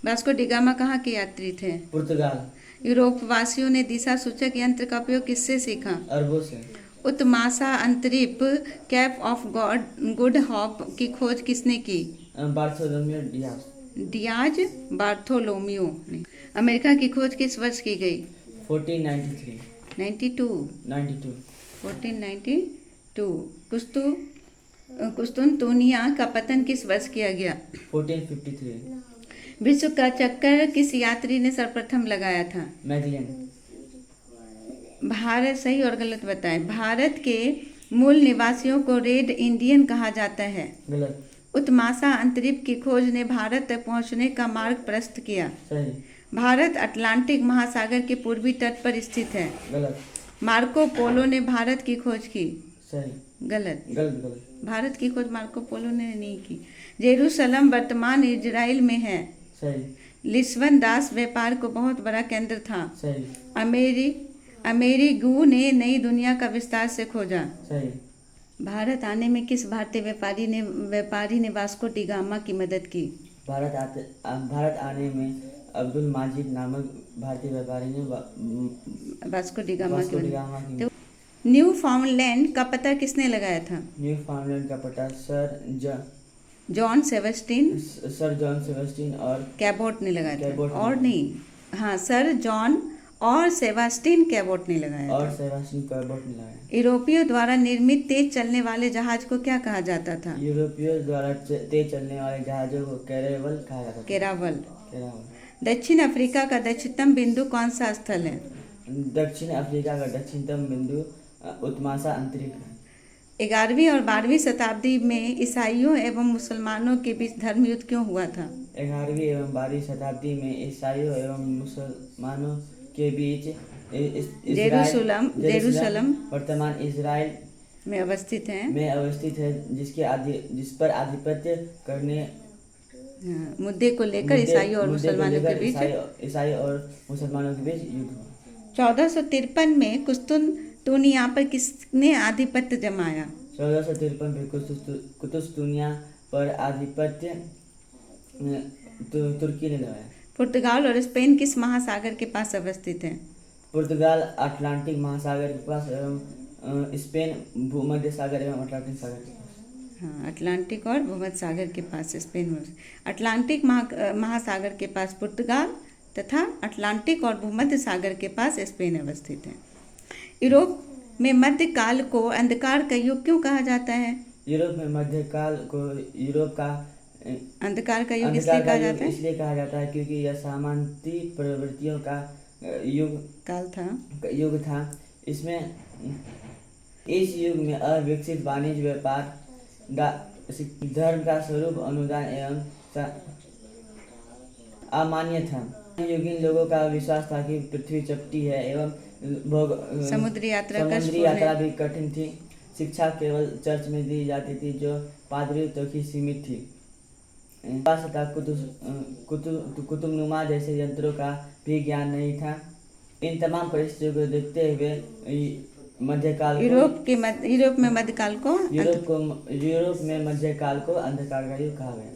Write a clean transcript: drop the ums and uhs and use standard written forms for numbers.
Vasco D gamma कहाँ के यात्री थे? पुर्तगाल। यूरोप वासियों ने दिशा सूचक यंत्र का उपयोग किससे सीखा? अरबों से। उत्तमासा अंतरिप कैप ऑफ गुड होप की खोज किसने की? Bartholomew Dias. डियाज बार्थोलोमियो ने। अमेरिका की खोज किस वर्ष की गई? 1493। 92। 92। 1492। कुस्तुनतुनिया का पतन किस वर्ष किया गया? 1453। विश्व का चक्कर किस यात्री ने सर्वप्रथम लगाया था? मैगलन। भारत, सही और गलत बताएं। भारत के मूल निवासियों को रेड इंडियन कहा जाता है। गलत। उत्तमासा अंतरिप की खोज ने भारत तक पहुंचने का मार्ग प्रशस्त किया। सही। भारत अटलांटिक महासागर के पूर्वी तट पर स्थित है। गलत। मार्को पोलो ने भारत की खोज की। सही। गलत। गलत। गलत। भारत की खोज मार्को पोलो ने नहीं की। जेरूसलम वर्तमान इजराइल में है। सही। लिस्बन दास व्यापार को बहुत बड़ा केंद्र था। सही। अमेरिगू ने नई दुनिया का विस्तार से खोजा। सही। भारत आने में किस भारतीय व्यापारी ने वास्को डी गामा की मदद की? भारत आने में अब्दुल माजिद नामक भारतीय व्यापारी ने वास्को डी गामा की। तो न्यू फाउंडलैंड का पता किसने लगाया था? न्यू फाउंडलैंड का पता जॉन सेबेस्टियन और कैबोट ने लगाया था। और नहीं, हाँ, सर जॉन और सेबास्टियन कैबोट ने लगाया था। यूरोपियों द्वारा निर्मित तेज चलने वाले जहाज को क्या कहा जाता था? यूरोपियों द्वारा तेज चलने वाले जहाजों को कैरावल कहा जाता था। केरावल। दक्षिण अफ्रीका का दक्षिणतम बिंदु कौन सा स्थल है? दक्षिण अफ्रीका का दक्षिणतम बिंदु उत्तमासा अंतरिक्ष है। 11वीं और 12वीं शताब्दी में ईसाइयों एवं मुसलमानों के बीच धर्म युद्ध क्यों हुआ था? 11वीं एवं 12वीं शताब्दी में ईसाइयों एवं मुसलमानों के बीच जेरूसलम वर्तमान इजराइल में अवस्थित है जिस पर आधिपत्य करने मुद्दे को लेकर ईसाइयों और मुसलमानों के बीच युद्ध हुआ। 1453 में कुस्तुनतुनिया पर किसने आधिपत्य जमाया? 1453 में कुतुस्तुनिया पर आधिपत्य तुर्की ने लगाया। पुर्तगाल और स्पेन किस महासागर के पास अवस्थित है? पुर्तगाल अटलांटिक महासागर के पास एवं स्पेन भूमध्य सागर एवं अटलांटिक सागर के पास। हाँ, अटलांटिक और भूमध्य सागर के पास स्पेन। अटलांटिक महासागर के पास पुर्तगाल तथा अटलांटिक और भूमध्य सागर के पास स्पेन अवस्थित है। यूरोप में मध्यकाल को अंधकार का युग क्यों कहा जाता है? यूरोप में मध्यकाल को यूरोप का अंधकार का युग इसलिए कहा जाता है क्योंकि यह सामान्य प्रवृत्तियों का युग था। इस युग में अविकसित वाणिज्य व्यापार धर्म का स्वरूप अनुदान एवं अमान्य था। युगीन लोगों का विश्वास था कि पृथ्वी चपटी है एवं समुद्री यात्रा भी कठिन थी। शिक्षा केवल चर्च में दी जाती थी जो पादरी तक ही सीमित थी। कुतुबनुमा जैसे यंत्रों का भी ज्ञान नहीं था। इन तमाम परिस्थितियों को देखते हुए यूरोप में मध्यकाल को अंधकार का युग कहा गया।